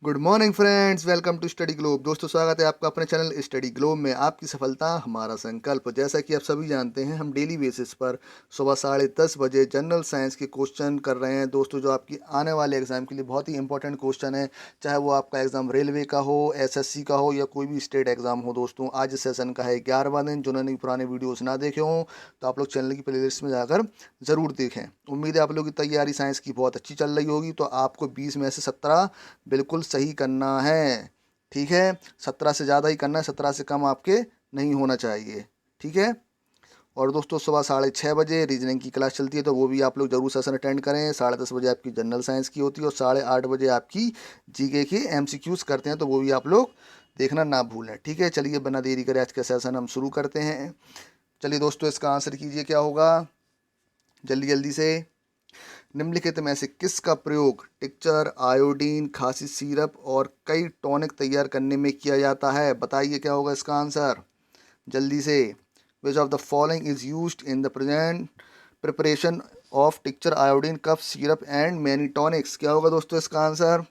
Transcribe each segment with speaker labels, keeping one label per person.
Speaker 1: Good morning friends, welcome to study globe. दोस्तों, स्वागत है आपका अपने चैनल स्टडी ग्लोब में। आपकी सफलता हमारा संकल्प। जैसा कि आप सभी जानते हैं, हम डेली बेसिस पर सुबह 10:30 बजे जनरल साइंस के क्वेश्चन कर रहे हैं दोस्तों, जो आपकी आने वाले एग्जाम के लिए बहुत ही इंपॉर्टेंट क्वेश्चन है। चाहे वो आपका एग्जाम रेलवे का हो, एसएससी का हो या कोई भी स्टेट एग्जाम हो। दोस्तों, आज इस सेशन का है 11वां दिन। जिन्होंने भी पुराने वीडियोज़ ना देखे हों तो आप लोग चैनल की प्लेलिस्ट में जाकर ज़रूर देखें। उम्मीद है आप लोगों की तैयारी साइंस की बहुत अच्छी चल रही होगी। तो आपको 20 में से 17 बिल्कुल सही करना है। ठीक है, 17 से ज़्यादा ही करना है, 17 से कम आपके नहीं होना चाहिए। ठीक है। और दोस्तों, सुबह 6:30 बजे रीजनिंग की क्लास चलती है, तो वो भी आप लोग जरूर सेशन अटेंड करें। 10:30 बजे आपकी जनरल साइंस की होती है और 8:30 बजे आपकी जीके के एमसीक्यूज करते हैं, तो वो भी आप लोग देखना ना भूलें। ठीक है, चलिए बिना देरी करे आज का सेशन हम शुरू करते हैं। चलिए दोस्तों, इसका आंसर कीजिए क्या होगा जल्दी जल्दी से। निम्नलिखित में से किसका प्रयोग टिक्चर, आयोडीन, खांसी सिरप और कई टॉनिक तैयार करने में किया जाता है? बताइए क्या होगा इसका आंसर जल्दी से। Which of the following is used in the present preparation of tincture, iodine, cough syrup and many tonics? क्या होगा दोस्तों इसका आंसर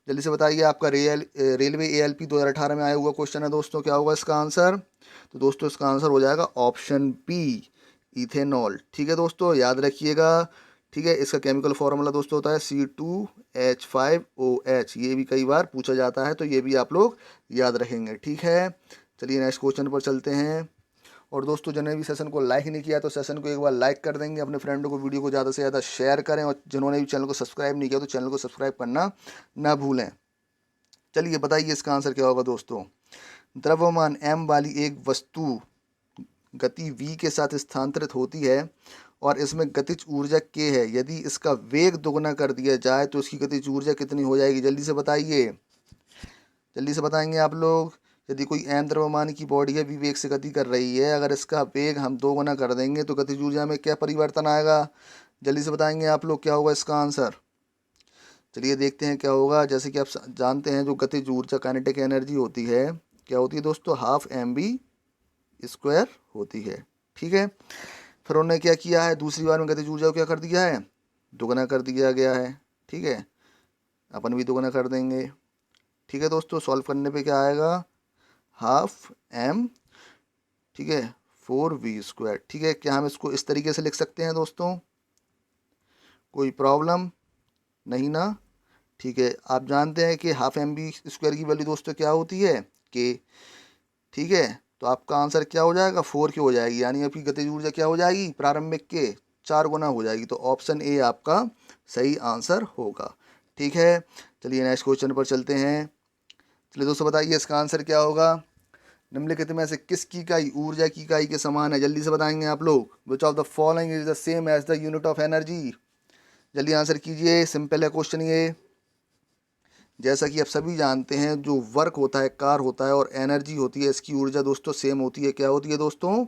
Speaker 1: जल्दी से बताइए। आपका रेलवे एएलपी 2018 में आया हुआ क्वेश्चन है दोस्तों। क्या होगा इसका आंसर? तो दोस्तों, इसका आंसर हो जाएगा ऑप्शन बी, इथेनॉल। ठीक है दोस्तों, याद रखिएगा। ठीक है, इसका केमिकल फॉर्मूला दोस्तों होता है C2H5OH। ये भी कई बार पूछा जाता है, तो ये भी आप लोग याद रखेंगे। ठीक है, चलिए नेक्स्ट क्वेश्चन पर चलते हैं। और दोस्तों, जिन्होंने भी सेशन को लाइक नहीं किया तो सेशन को एक बार लाइक कर देंगे, अपने फ्रेंडों को वीडियो को ज़्यादा से ज़्यादा शेयर करें, और जिन्होंने भी चैनल को सब्सक्राइब नहीं किया तो चैनल को सब्सक्राइब करना ना भूलें। चलिए बताइए इसका आंसर क्या होगा दोस्तों। द्रव्यमान m वाली एक वस्तु गति v के साथ स्थानांतरित होती है और इसमें गतिज ऊर्जा k है। यदि इसका वेग दोगुना कर दिया जाए तो इसकी गतिज ऊर्जा कितनी हो जाएगी? जल्दी से बताइए, जल्दी से बताएंगे आप लोग। यदि कोई m द्रव्यमान की बॉडी है, v वेग से गति कर रही है, अगर इसका वेग हम दोगुना कर देंगे तो गतिज ऊर्जा में क्या परिवर्तन आएगा? जल्दी से बताएंगे आप लोग क्या होगा इसका आंसर। चलिए देखते हैं क्या होगा। जैसे कि आप जानते हैं, जो गतिज ऊर्जा काइनेटिक एनर्जी होती है, क्या होती है दोस्तों? ½ mv² होती है। ठीक है, फिर उन्होंने क्या किया है, दूसरी बार में गतिज ऊर्जा को क्या कर दिया है? दोगुना कर दिया गया है। ठीक है, अपन भी दोगुना कर देंगे। ठीक है दोस्तों, सॉल्व करने पे क्या आएगा? ½ m, ठीक है, 4v²। ठीक है, क्या हम इसको इस तरीके से लिख सकते हैं दोस्तों? कोई प्रॉब्लम नहीं ना? ठीक है, आप जानते हैं कि ½ mv² की वैल्यू दोस्तों क्या होती है? के। ठीक है, तो आपका आंसर क्या हो जाएगा? 4 की हो जाएगी, यानी आपकी गतिज ऊर्जा क्या हो जाएगी? प्रारंभिक के 4 गुना हो जाएगी। तो ऑप्शन ए आपका सही आंसर होगा। ठीक है, चलिए नेक्स्ट क्वेश्चन पर चलते हैं। चलिए दोस्तों, बताइए इसका आंसर क्या होगा। निम्नलिखित में से किसकी इकाई ऊर्जा की इकाई के समान है? जल्दी से बताएंगे आप लोग। Which of the following is the same as the unit of energy? जल्दी आंसर कीजिए, सिंपल है क्वेश्चन ये। जैसा कि आप सभी जानते हैं, जो वर्क होता है, कार होता है, और एनर्जी होती है, इसकी ऊर्जा दोस्तों सेम होती है। क्या होती है दोस्तों?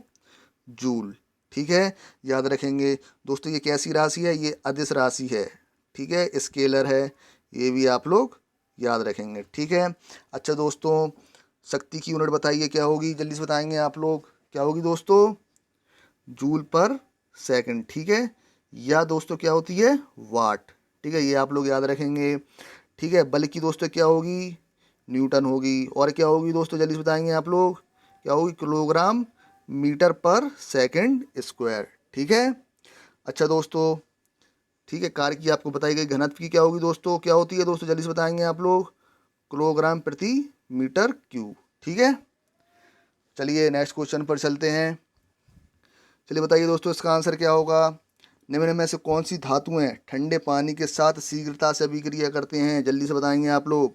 Speaker 1: जूल। ठीक है, याद रखेंगे दोस्तों। ये कैसी राशि है? ये अदिश राशि है। ठीक है, स्केलर है, ये भी आप लोग याद रखेंगे। ठीक है, अच्छा दोस्तों, शक्ति की यूनिट बताइए क्या होगी? जल्दी से बताएंगे आप लोग। क्या होगी दोस्तों? जूल पर सेकंड। ठीक है, या दोस्तों क्या होती है? वाट। ठीक है, ये आप लोग याद रखेंगे। ठीक है, बल की दोस्तों क्या होगी? न्यूटन होगी। और क्या होगी दोस्तों? जल्दी से बताएंगे आप लोग। क्या होगी? किलोग्राम मीटर पर सेकंड स्क्वायर। ठीक है, अच्छा दोस्तों, ठीक है, कार की आपको बताई गई घनत्व की क्या होगी दोस्तों? क्या होती है दोस्तों? जल्दी से बताएंगे आप लोग। किलोग्राम प्रति मीटर क्यूब। ठीक है, चलिए नेक्स्ट क्वेश्चन पर चलते हैं। चलिए बताइए दोस्तों, इसका आंसर क्या होगा। निम्न में से कौन सी धातुएं ठंडे पानी के साथ शीघ्रता से अभिक्रिया करते हैं? जल्दी से बताएंगे आप लोग।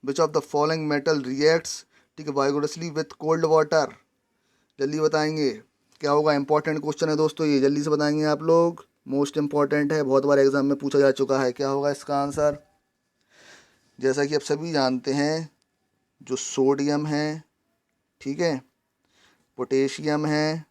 Speaker 1: Which of the following metal reacts, ठीक है, वाइगोरसली विथ कोल्ड वाटर? जल्दी बताएंगे क्या होगा। इंपॉर्टेंट क्वेश्चन है दोस्तों ये, जल्दी से बताएंगे आप लोग। मोस्ट इंपॉर्टेंट है, बहुत बार एग्जाम में पूछा जा चुका है। क्या होगा इसका आंसर? जैसा कि आप सभी जानते हैं, जो सोडियम है, ठीक है, पोटेशियम है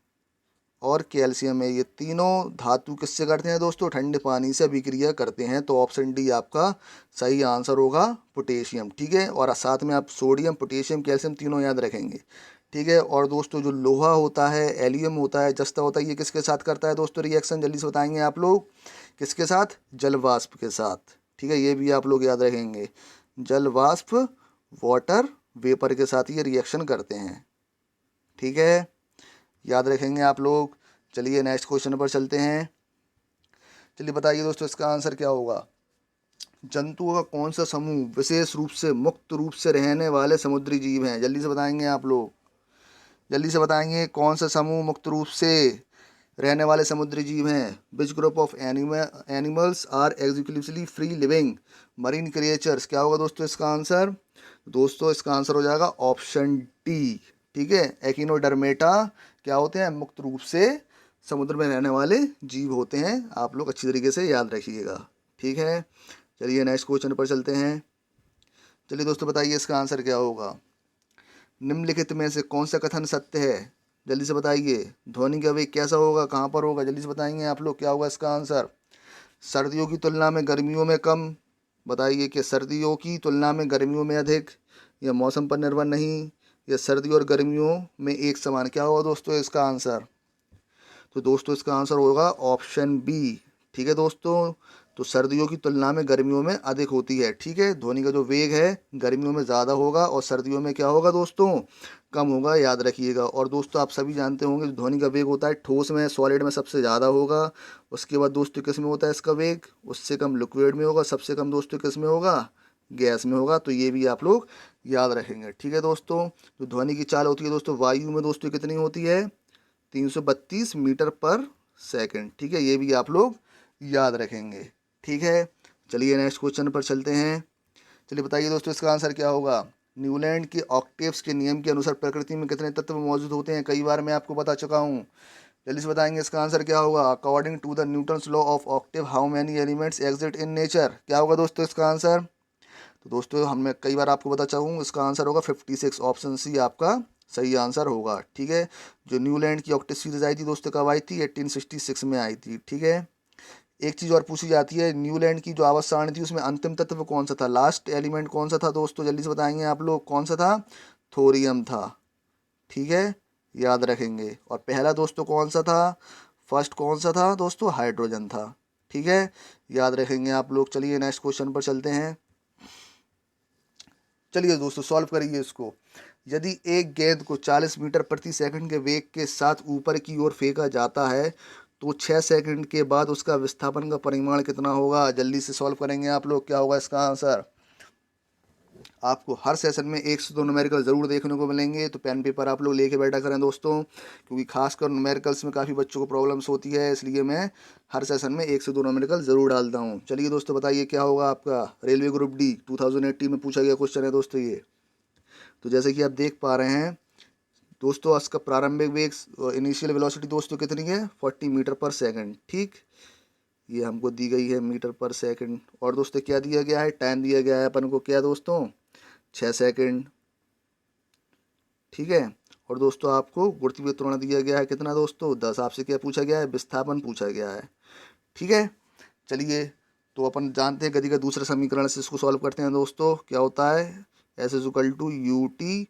Speaker 1: और कैल्शियम है, ये तीनों धातु किससे करते हैं दोस्तों? ठंडे पानी से अभिक्रिया करते हैं। तो ऑप्शन डी आपका सही आंसर होगा, पोटेशियम। ठीक है, और साथ में आप सोडियम, पोटेशियम, कैल्शियम तीनों याद रखेंगे। ठीक है, और दोस्तों जो लोहा होता है, एलियम होता है, जस्ता होता है, ये किसके साथ करता है दोस्तों रिएक्शन? जल्दी से बताएंगे आप लोग। किसके साथ? जल वाष्प के साथ। ठीक है, ये भी आप लोग याद रखेंगे। जल वाष्प वाटर वेपर के साथ ये रिएक्शन करते हैं। ठीक है, याद रखेंगे आप लोग। चलिए नेक्स्ट क्वेश्चन पर चलते हैं। चलिए बताइए दोस्तों इसका आंसर क्या होगा। जंतुओं का कौन सा समूह विशेष रूप से मुक्त रूप से रहने वाले समुद्री जीव हैं? जल्दी से बताएंगे आप लोग, जल्दी से बताएंगे कौन सा समूह मुक्त रूप से रहने वाले समुद्री जीव हैं? Which group of animals are exclusively free living marine creatures? क्या होगा दोस्तों इसका आंसर? दोस्तों इसका आंसर हो जाएगा ऑप्शन डी। ठीक है, एकिनोडर्मेटा क्या होते हैं? मुक्त रूप से समुद्र में रहने वाले जीव होते हैं। आप लोग अच्छी तरीके से याद रखिएगा। ठीक है, चलिए नेक्स्ट क्वेश्चन पर चलते हैं। चलिए दोस्तों बताइए इसका आंसर क्या होगा। निम्नलिखित में से कौन सा कथन सत्य है? जल्दी से बताइए। ध्वनि का वेग कैसा होगा, कहाँ पर होगा? जल्दी से बताएंगे आप लोग, क्या होगा इसका आंसर? सर्दियों की तुलना में गर्मियों में कम। बताइए कि सर्दियों की तुलना में गर्मियों में अधिक, या मौसम पर निर्भर नहीं, या सर्दियों और गर्मियों में एक समान? क्या होगा दोस्तों इसका आंसर? तो दोस्तों इसका आंसर होगा ऑप्शन बी। ठीक है दोस्तों, तो सर्दियों की तुलना में गर्मियों में अधिक होती है। ठीक है, ध्वनि का जो वेग है गर्मियों में ज़्यादा होगा और सर्दियों में क्या होगा दोस्तों? कम होगा, याद रखिएगा। और दोस्तों आप सभी जानते होंगे जो ध्वनि का वेग होता है ठोस में सॉलिड में सबसे ज़्यादा होगा। उसके बाद दोस्तों किस में होता है इसका वेग? उससे कम लिक्विड में होगा। सबसे कम दोस्तों किस में होगा? गैस में होगा। तो ये भी आप लोग याद रखेंगे। ठीक है दोस्तों, जो ध्वनि की चाल होती है दोस्तों वायु में दोस्तों कितनी होती है? 332 मीटर पर सेकंड। ठीक है, ये भी आप लोग याद रखेंगे। ठीक है, चलिए नेक्स्ट क्वेश्चन पर चलते हैं। चलिए बताइए दोस्तों इसका आंसर क्या होगा। न्यूलैंड के ऑक्टेव्स के नियम के अनुसार प्रकृति में कितने तत्व मौजूद होते हैं? कई बार मैं आपको बता चुका हूँ। जल्दी से बताएंगे इसका आंसर क्या होगा। According to the Newton's law of octave how many elements exist in nature? क्या होगा दोस्तों इसका आंसर? तो दोस्तों हमने कई बार आपको बता चुका हूँ, इसका आंसर होगा 56। ऑप्शन सी आपका सही आंसर होगा। ठीक है, जो न्यूलैंड की ऑक्टेव सीरीज आई थी दोस्तों कब आई थी? 1866 में आई थी। ठीक है, एक चीज़ और पूछी जाती है, न्यूलैंड की जो आवाज सारणी थी उसमें अंतिम तत्व कौन सा था? लास्ट एलिमेंट कौन सा था दोस्तों? जल्दी से बताएंगे आप लोग, कौन सा था? थोरियम था। ठीक है, याद रखेंगे। और पहला दोस्तों कौन सा था? फर्स्ट कौन सा था दोस्तों? हाइड्रोजन था। ठीक है, याद रखेंगे आप लोग। चलिए नेक्स्ट क्वेश्चन पर चलते हैं। चलिए दोस्तों सॉल्व करिए इसको। यदि एक गेंद को 40 मीटर प्रति सेकंड के वेग के साथ ऊपर की ओर फेंका जाता है तो 6 सेकंड के बाद उसका विस्थापन का परिमाण कितना होगा? जल्दी से सॉल्व करेंगे आप लोग, क्या होगा इसका आंसर? आपको हर सेशन में 1 से 2 न्यूमेरिकल ज़रूर देखने को मिलेंगे, तो पेन पेपर आप लोग लेके बैठा करें दोस्तों, क्योंकि खासकर न्यूमेरिकल्स में काफ़ी बच्चों को प्रॉब्लम्स होती है, इसलिए मैं हर सेशन में 1 से 2 न्यूमेरिकल ज़रूर डालता हूँ। चलिए दोस्तों बताइए क्या होगा आपका। रेलवे ग्रुप डी 2018 में पूछा गया क्वेश्चन है दोस्तों ये। तो जैसे कि आप देख पा रहे हैं दोस्तों, इसका प्रारंभिक वेग इनिशियल वेलोसिटी दोस्तों कितनी है? 40 मीटर पर सेकंड। ठीक, ये हमको दी गई है मीटर पर सेकंड। और दोस्तों क्या दिया गया है? टाइम दिया गया है अपन को, क्या दोस्तों? 6 सेकंड। ठीक है, और दोस्तों आपको गुरुत्वीय त्वरण दिया गया है कितना दोस्तों? 10। आपसे क्या पूछा गया है? विस्थापन पूछा गया है। ठीक है, चलिए तो अपन जानते हैं गति का दूसरा समीकरण से इसको सॉल्व करते हैं दोस्तों। क्या होता है? S is equal to u t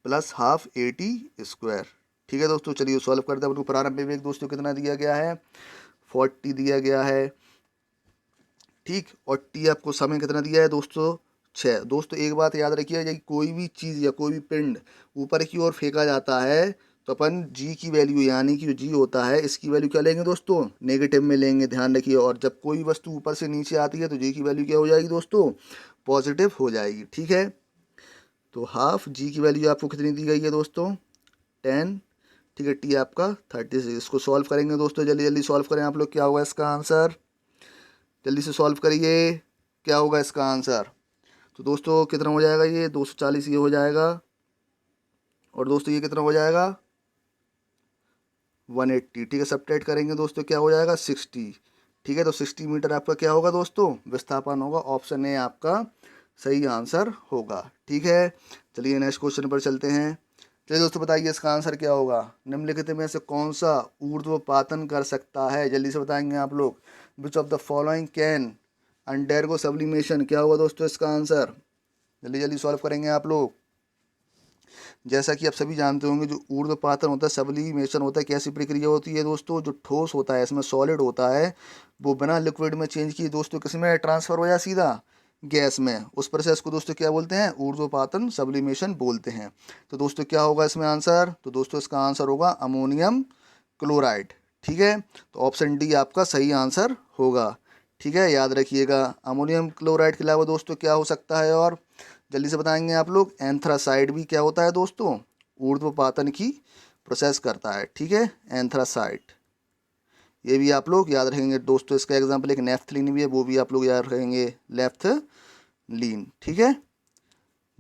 Speaker 1: plus half a t square. ठीक है दोस्तों, चलिए सॉल्व करते हैं। अपन को प्रारंभिक वेग दोस्तों कितना दिया गया है? 40 दिया गया है। ठीक, और टी आपको समय कितना दिया है दोस्तों? 6। दोस्तों एक बात याद रखिए, यदि कोई भी चीज़ या कोई भी पिंड ऊपर की ओर फेंका जाता है तो अपन जी की वैल्यू, यानी कि जो जी होता है इसकी वैल्यू क्या लेंगे दोस्तों? नेगेटिव में लेंगे, ध्यान रखिए। और जब कोई वस्तु ऊपर से नीचे आती है तो जी की वैल्यू क्या हो जाएगी दोस्तों? पॉजिटिव हो जाएगी। ठीक है, तो हाफ जी की वैल्यू आपको कितनी दी गई है दोस्तों? 10। ठीक है, टी आपका 36। इसको सॉल्व करेंगे दोस्तों, जल्दी जल्दी सॉल्व करें आप लोग, क्या होगा इसका आंसर? जल्दी से सॉल्व करिए, क्या होगा इसका आंसर? तो दोस्तों कितना हो जाएगा? ये 240 ये हो जाएगा। और दोस्तों ये कितना हो जाएगा? 180। ठीक है, सब्ट्रैक्ट करेंगे दोस्तों, क्या हो जाएगा? 60। ठीक है, तो 60 मीटर आपका क्या होगा दोस्तों? विस्थापन होगा। ऑप्शन ए आपका सही आंसर होगा। ठीक है, चलिए नेक्स्ट क्वेश्चन पर चलते हैं। चलिए दोस्तों बताइए इसका आंसर क्या होगा। निम्नलिखित में से कौन सा ऊर्ध्वपातन कर सकता है? जल्दी से बताएंगे आप लोग। Which of the following can undergo sublimation? क्या होगा दोस्तों इसका आंसर? जल्दी जल्दी सॉल्व करेंगे आप लोग। जैसा कि आप सभी जानते होंगे जो ऊर्ध्वपातन होता है, सब्लिमेशन होता है, कैसी प्रक्रिया होती है दोस्तों? जो ठोस होता है इसमें सॉलिड होता है वो बिना लिक्विड में चेंज किए दोस्तों किस में ट्रांसफर हो जाए? सीधा गैस में, उस प्रोसेस को दोस्तों क्या बोलते हैं, ऊर्ध्वपातन सब्लिमेशन बोलते हैं। तो दोस्तों क्या होगा इसमें आंसर, तो दोस्तों इसका आंसर होगा अमोनियम क्लोराइड। ठीक है, तो ऑप्शन डी आपका सही आंसर होगा। ठीक है, याद रखिएगा। अमोनियम क्लोराइड के अलावा दोस्तों क्या हो सकता है, और जल्दी से बताएंगे आप लोग। एंथ्रासाइड भी क्या होता है दोस्तों, ऊर्ध्वपातन की प्रोसेस करता है। ठीक है, एंथ्रासाइड, ये भी आप लोग याद रखेंगे दोस्तों। इसका एग्जाम्पल एक नेफ्थलीन भी है, वो भी आप लोग याद रखेंगे, नेफ्थलीन। ठीक है,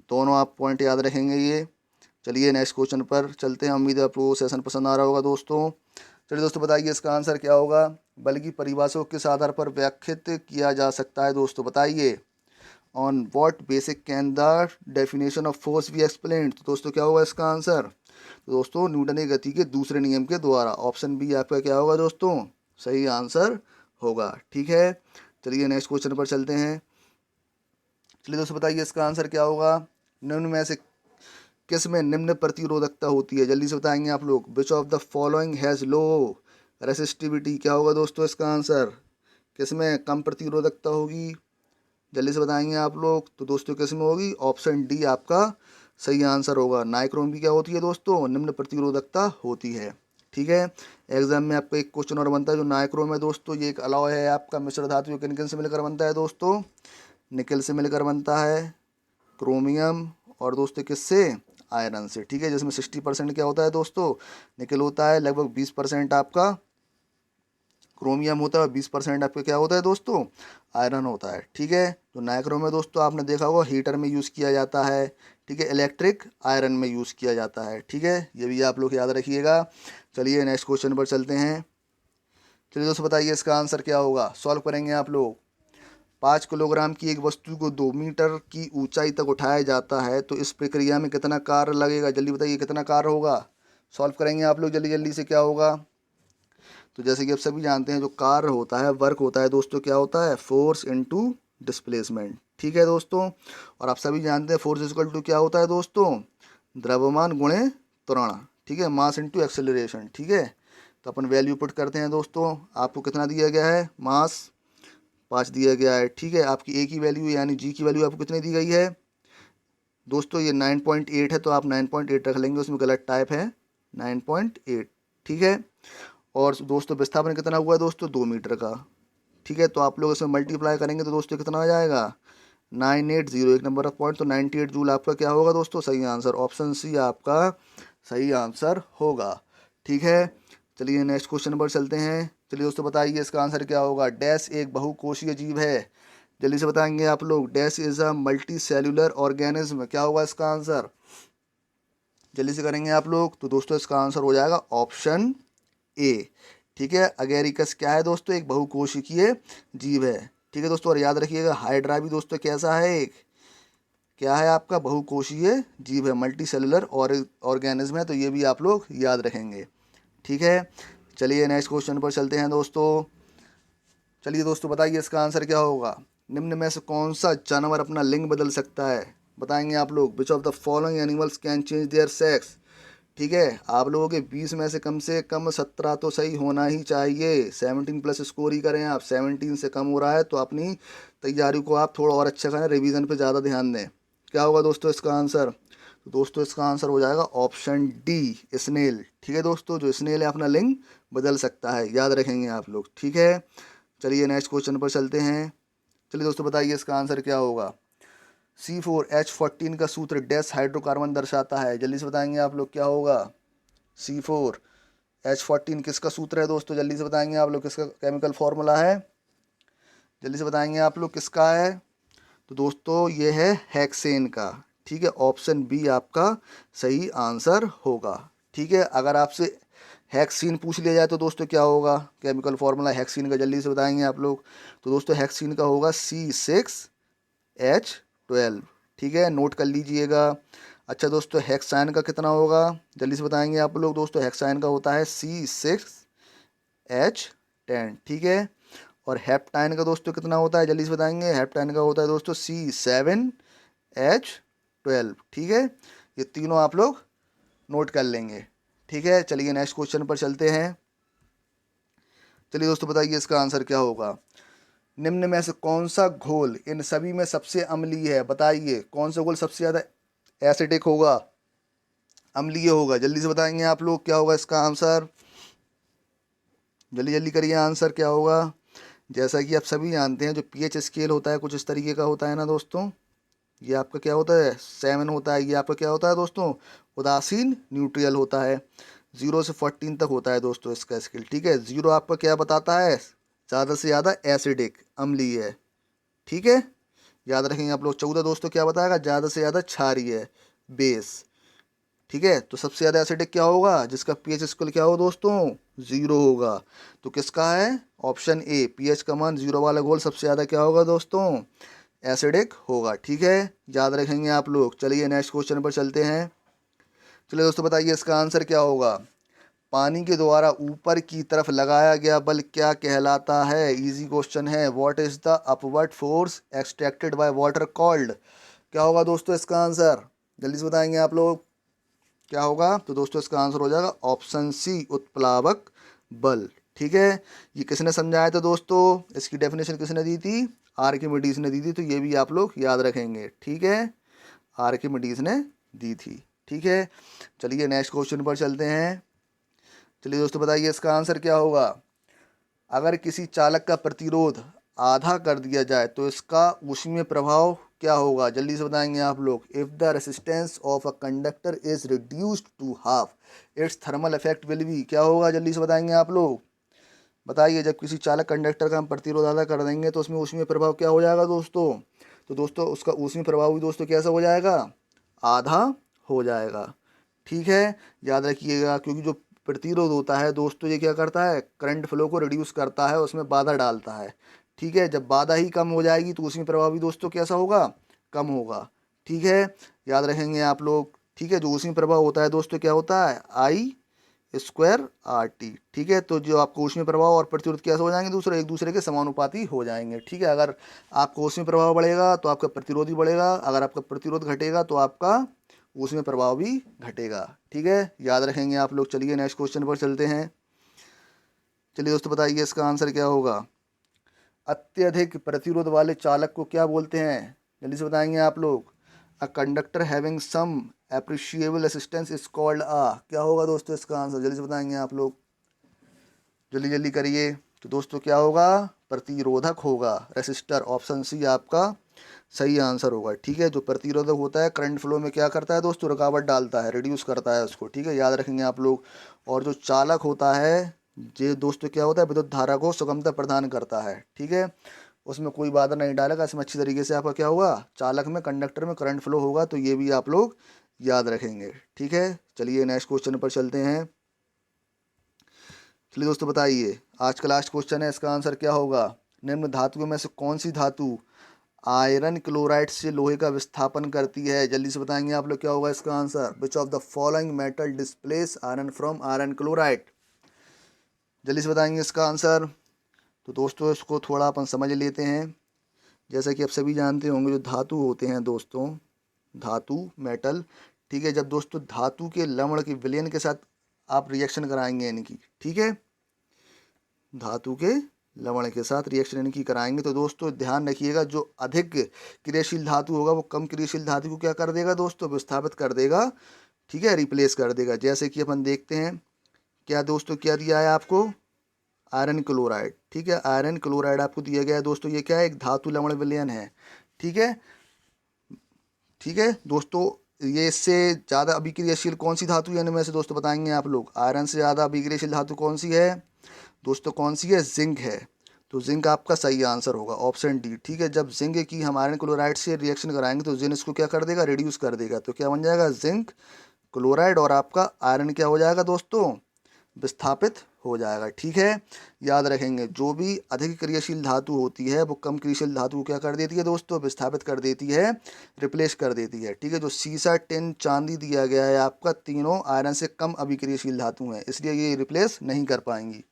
Speaker 1: दोनों आप पॉइंट याद रखेंगे ये। चलिए नेक्स्ट क्वेश्चन पर चलते हैं। उम्मीद है आपको सेशन पसंद आ रहा होगा दोस्तों। चलिए दोस्तों बताइए इसका आंसर क्या होगा। बल की परिभाषा को किस आधार पर व्याख्यात किया जा सकता है दोस्तों, बताइए। On what basic can the definition of force be explained. तो दोस्तों क्या होगा इसका आंसर, तो दोस्तों न्यूटन की गति के दूसरे नियम के द्वारा। ऑप्शन बी आपका क्या होगा दोस्तों, सही आंसर होगा। ठीक है, चलिए नेक्स्ट क्वेश्चन पर चलते हैं। चलिए दोस्तों बताइए इसका आंसर क्या होगा। निम्न में से किस में निम्न प्रतिरोधकता होती है, जल्दी से बताएंगे आप लोग। Which of the following has low resistivity, क्या होगा दोस्तों इसका आंसर, किस में कम प्रतिरोधकता होगी, जल्दी से बताएंगे आप लोग। तो दोस्तों किस में होगी, ऑप्शन डी आपका सही आंसर होगा। नाइक्रोम की क्या होती है दोस्तों, निम्न प्रतिरोधकता होती है। ठीक है, एग्जाम में आपका एक क्वेश्चन और बनता है जो नाइक्रोम है दोस्तों, ये एक अलॉय है आपका मिश्र धातु, जो किन किन से मिलकर बनता है दोस्तों, निकल से मिलकर बनता है, क्रोमियम, और दोस्तों किससे, आयरन से। ठीक है, जिसमें 60% क्या होता है दोस्तों, निकल होता है, लगभग 20% आपका क्रोमियम होता है, और 20% आपका क्या होता है दोस्तों, आयरन होता है। ठीक है, तो नाइक्रोम में दोस्तों आपने देखा होगा हीटर में यूज़ किया जाता है। ठीक है, इलेक्ट्रिक आयरन में यूज़ किया जाता है। ठीक है, ये भी आप लोग याद रखिएगा। चलिए नेक्स्ट क्वेश्चन पर चलते हैं। चलिए दोस्तों बताइए इसका आंसर क्या होगा, सॉल्व करेंगे आप लोग। 5 किलोग्राम की एक वस्तु को 2 मीटर की ऊंचाई तक उठाया जाता है, तो इस प्रक्रिया में कितना कार्य लगेगा, जल्दी बताइए कितना कार्य होगा। सॉल्व करेंगे आप लोग जल्दी जल्दी से, क्या होगा। तो जैसे कि आप सभी जानते हैं जो कार्य होता है, वर्क होता है दोस्तों, क्या होता है, फोर्स इनटू डिस्प्लेसमेंट। ठीक है दोस्तों, और आप सभी जानते हैं फोर्स इक्वल टू क्या होता है दोस्तों, द्रव्यमान गुणे त्वरण। ठीक है, मास इनटू एक्सेलरेशन। ठीक है, तो अपन वैल्यू पुट करते हैं दोस्तों। आपको कितना दिया गया है, मास 5 दिया गया है। ठीक है, आपकी ए की वैल्यू यानी जी की वैल्यू आपको कितनी दी गई है दोस्तों, ये 9.8 है, तो आप 9.8 रख लेंगे, उसमें गलत टाइप है 9.8। ठीक है, और दोस्तों विस्थापन कितना हुआ है दोस्तों, 2 मीटर का। ठीक है, तो आप लोग इसमें मल्टीप्लाई करेंगे तो दोस्तों कितना आ जाएगा, 980, एक नंबर ऑफ पॉइंट, तो 98 जूल आपका क्या होगा दोस्तों, सही आंसर। ऑप्शन सी आपका सही आंसर होगा। ठीक है, चलिए नेक्स्ट क्वेश्चन पर चलते हैं। चलिए दोस्तों बताइए इसका आंसर क्या होगा। डैश एक बहुकोशीय जीव है, जल्दी से बताएंगे आप लोग। Dash is a multi cellular organism, क्या होगा इसका आंसर, जल्दी से करेंगे आप लोग। तो दोस्तों इसका आंसर हो जाएगा ऑप्शन ए। ठीक है, अगेरिकस क्या है दोस्तों, एक बहुकोशिकीय जीव है। ठीक है दोस्तों, और याद रखिएगा हाइड्रा भी दोस्तों कैसा है, एक क्या है आपका, बहुकोशीय जीव है, मल्टी सेलुलर ऑर्गेनिज्म है, तो ये भी आप लोग याद रखेंगे। ठीक है, चलिए नेक्स्ट क्वेश्चन पर चलते हैं दोस्तों। चलिए दोस्तों बताइए इसका आंसर क्या होगा। निम्न में से कौन सा जानवर अपना लिंग बदल सकता है, बताएंगे आप लोग। Which of the following animals can change their sex. ठीक है, आप लोगों के 20 में से कम 17 तो सही होना ही चाहिए। 17+ स्कोर ही करें आप, 17 से कम हो रहा है तो अपनी तैयारी को आप थोड़ा और अच्छा करें, रिवीजन पे ज़्यादा ध्यान दें। क्या होगा दोस्तों इसका आंसर, तो दोस्तों इसका आंसर हो जाएगा ऑप्शन डी, स्नेल। ठीक है दोस्तों, जो स्नेल है अपना लिंग बदल सकता है, याद रखेंगे आप लोग। ठीक है, चलिए नेक्स्ट क्वेश्चन पर चलते हैं। चलिए दोस्तों बताइए इसका आंसर क्या होगा। C4H14 का सूत्र डैश हाइड्रोकार्बन दर्शाता है, जल्दी से बताएंगे आप लोग, क्या होगा। C4H14 किसका सूत्र है दोस्तों, जल्दी से बताएंगे आप लोग, किसका केमिकल फॉर्मूला है, जल्दी से बताएंगे आप लोग किसका है। तो दोस्तों ये है हेक्सेन का। ठीक है, ऑप्शन बी आपका सही आंसर होगा। ठीक है, अगर आपसे हेक्सीन पूछ लिया जाए तो दोस्तों क्या होगा, केमिकल फॉर्मूला हेक्सीन का जल्दी से बताएंगे आप लोग। तो दोस्तों हेक्सीन का होगा C6H12। ठीक है, नोट कर लीजिएगा। अच्छा दोस्तों हेक्साइन का कितना होगा, जल्दी से बताएंगे आप लोग। दोस्तों हेक्साइन का होता है C6H10। ठीक है, और हेप्टाइन का दोस्तों कितना होता है, जल्दी से बताएंगे। हेप्टाइन का होता है दोस्तों C7H12। ठीक है, ये तीनों आप लोग नोट कर लेंगे। ठीक है, चलिए नेक्स्ट क्वेश्चन पर चलते हैं। चलिए दोस्तों बताइए इसका आंसर क्या होगा। निम्न में से कौन सा घोल इन सभी में सबसे अम्लीय है? बताइए कौन सा घोल सबसे ज़्यादा एसिडिक होगा, अम्लीय होगा? जल्दी से बताएंगे आप लोग, क्या होगा इसका आंसर? जल्दी जल्दी करिए, आंसर क्या होगा? जैसा कि आप सभी जानते हैं जो पीएच स्केल होता है कुछ इस तरीके का होता है ना दोस्तों। ये आपका क्या होता है? 7 होता है। ये आपका क्या होता है दोस्तों? उदासीन न्यूट्रल होता है। 0 से 14 तक होता है दोस्तों इसका स्केल, ठीक है। 0 आपका क्या बताता है? ज़्यादा से ज़्यादा एसिडिक, अम्लीय है, ठीक है। याद रखेंगे आप लोग। 14 दोस्तों क्या बताएगा? ज़्यादा से ज़्यादा क्षारीय है, बेस, ठीक है। तो सबसे ज़्यादा एसिडिक क्या होगा? जिसका पीएच स्केल क्या होगा दोस्तों? 0 होगा। तो किसका है? ऑप्शन ए, पीएच का मान 0 वाला घोल सबसे ज़्यादा क्या होगा दोस्तों? एसिडिक होगा, ठीक है। याद रखेंगे आप लोग। चलिए नेक्स्ट क्वेश्चन पर चलते हैं। चलिए दोस्तों बताइए इसका आंसर क्या होगा? पानी के द्वारा ऊपर की तरफ लगाया गया बल क्या कहलाता है? इजी क्वेश्चन है। What is the upward force extracted by water called? क्या होगा दोस्तों इसका आंसर? जल्दी से बताएंगे आप लोग, क्या होगा? तो दोस्तों इसका आंसर हो जाएगा ऑप्शन सी, उत्प्लावक बल, ठीक है। ये किसने समझाया था दोस्तों? इसकी डेफिनेशन किसने दी थी? आर्किमिडीज ने दी थी। तो ये भी आप लोग याद रखेंगे, ठीक है। आर्किमिडीज ने दी थी, ठीक है। चलिए नेक्स्ट क्वेश्चन पर चलते हैं। चलिए दोस्तों बताइए इसका आंसर क्या होगा? अगर किसी चालक का प्रतिरोध आधा कर दिया जाए तो इसका ऊष्मीय प्रभाव क्या होगा? जल्दी से बताएंगे आप लोग। If the resistance of a conductor is reduced to half its thermal effect will be, क्या होगा? जल्दी से बताएंगे आप लोग। बताइए, जब किसी चालक कंडक्टर का हम प्रतिरोध आधा कर देंगे तो उसमें ऊष्मीय प्रभाव क्या हो जाएगा दोस्तों? तो दोस्तों उसका ऊष्मीय प्रभाव भी दोस्तों कैसा हो जाएगा? आधा हो जाएगा, ठीक है। याद रखिएगा, क्योंकि जो प्रतिरोध होता है दोस्तों ये क्या करता है? करंट फ्लो को रिड्यूस करता है, उसमें बाधा डालता है, ठीक है। जब बाधा ही कम हो जाएगी तो ऊष्मीय प्रभाव भी दोस्तों कैसा होगा? कम होगा, ठीक है। याद रखेंगे आप लोग, ठीक है। जो ऊष्मीय प्रभाव होता है दोस्तों क्या होता है? आई स्क्वायर आर टी, ठीक है। तो जो आपको ऊष्मीय प्रभाव और प्रतिरोध कैसे हो जाएंगे दूसरे एक दूसरे के समानुपाती हो जाएंगे, ठीक है। अगर आपका ऊष्मीय प्रभाव बढ़ेगा तो आपका प्रतिरोध भी बढ़ेगा, अगर आपका प्रतिरोध घटेगा तो आपका ऊष्मीय प्रभाव भी घटेगा, ठीक है। याद रखेंगे आप लोग। चलिए नेक्स्ट क्वेश्चन पर चलते हैं। चलिए दोस्तों बताइए इसका आंसर क्या होगा? अत्यधिक प्रतिरोध वाले चालक को क्या बोलते हैं? जल्दी से बताएंगे आप लोग। A conductor having some appreciable resistance is called ah, क्या होगा दोस्तों इसका आंसर? जल्दी से बताएंगे आप लोग, जल्दी जल्दी करिए। तो दोस्तों क्या होगा? प्रतिरोधक होगा, रेसिस्टर। ऑप्शन सी आपका सही आंसर होगा, ठीक है। जो प्रतिरोधक होता है करंट फ्लो में क्या करता है दोस्तों? रुकावट डालता है, रिड्यूस करता है उसको, ठीक है। याद रखेंगे आप लोग। और जो चालक होता है ये दोस्तों क्या होता है? विद्युत धारा को सुगमता प्रदान करता है, ठीक है। उसमें कोई बाधा नहीं डालेगा, इसमें अच्छी तरीके से आपका क्या होगा? चालक में, कंडक्टर में करंट फ्लो होगा। तो ये भी आप लोग याद रखेंगे, ठीक है। चलिए नेक्स्ट क्वेश्चन पर चलते हैं। चलिए दोस्तों बताइए, आज का लास्ट क्वेश्चन है, इसका आंसर क्या होगा? निम्न धातुओं में से कौन सी धातु आयरन क्लोराइड से लोहे का विस्थापन करती है? जल्दी से बताएंगे आप लोग, क्या होगा इसका answer? Which of the following metal displace iron from iron chloride? जल्दी से बताएंगे इसका आंसर। तो दोस्तों इसको थोड़ा अपन समझ लेते हैं। जैसा कि आप सभी जानते होंगे जो धातु होते हैं दोस्तों, धातु, मेटल, ठीक है। जब दोस्तों धातु के लवण के विलयन के साथ आप रिएक्शन कराएंगे इनकी, ठीक है, धातु के लवण के साथ रिएक्शन इनकी कराएंगे तो दोस्तों ध्यान रखिएगा, जो अधिक क्रियाशील धातु होगा वो कम क्रियाशील धातु को क्या कर देगा दोस्तों? विस्थापित कर देगा, ठीक है, रिप्लेस कर देगा। जैसे कि अपन देखते हैं, क्या दोस्तों क्या दिया है आपको? आयरन क्लोराइड, ठीक है। आयरन क्लोराइड आपको दिया गया है दोस्तों। ये क्या है? एक धातु लवण विलयन है, ठीक है, ठीक है दोस्तों। ये इससे ज़्यादा अभिक्रियाशील कौन सी धातु है इनमें से दोस्तों? बताएंगे आप लोग। आयरन से ज़्यादा अभिक्रियाशील धातु कौन सी है दोस्तों? कौन सी है? जिंक है। तो जिंक आपका सही आंसर होगा, ऑप्शन डी, ठीक है। जब जिंक की हम आयरन क्लोराइड से रिएक्शन कराएंगे तो जिंक इसको क्या कर देगा? रिड्यूस कर देगा। तो क्या बन जाएगा? जिंक क्लोराइड, और आपका आयरन क्या हो जाएगा दोस्तों? विस्थापित हो जाएगा, ठीक है। याद रखेंगे, जो भी अधिक क्रियाशील धातु होती है वो कम क्रियाशील धातु को क्या कर देती है दोस्तों? विस्थापित कर देती है, रिप्लेस कर देती है, ठीक है। जो सीसा, टिन, चांदी दिया गया है आपका, तीनों आयरन से कम अभिक्रियाशील धातु हैं, इसलिए ये रिप्लेस नहीं कर पाएंगी,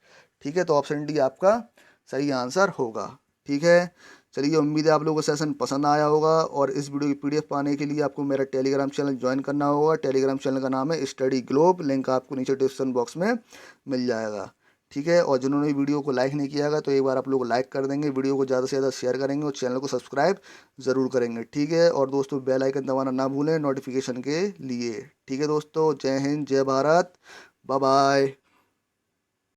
Speaker 1: ठीक है। तो ऑप्शन डी आपका सही आंसर होगा, ठीक है। चलिए, उम्मीद है आप लोगों को सेशन पसंद आया होगा, और इस वीडियो की पीडीएफ पाने के लिए आपको मेरा टेलीग्राम चैनल ज्वाइन करना होगा। टेलीग्राम चैनल का नाम है स्टडी ग्लोब, लिंक आपको नीचे डिस्क्रिप्शन बॉक्स में मिल जाएगा, ठीक है। और जिन्होंने वीडियो को लाइक नहीं किया होगा तो एक बार आप लोग लाइक कर देंगे, वीडियो को ज़्यादा से ज़्यादा शेयर करेंगे और चैनल को सब्सक्राइब ज़रूर करेंगे। ठीक है। और दोस्तों बेल आइकन दबाना ना भूलें नोटिफिकेशन के लिए। ठीक है दोस्तों, जय हिंद, जय भारत, बाय बाय।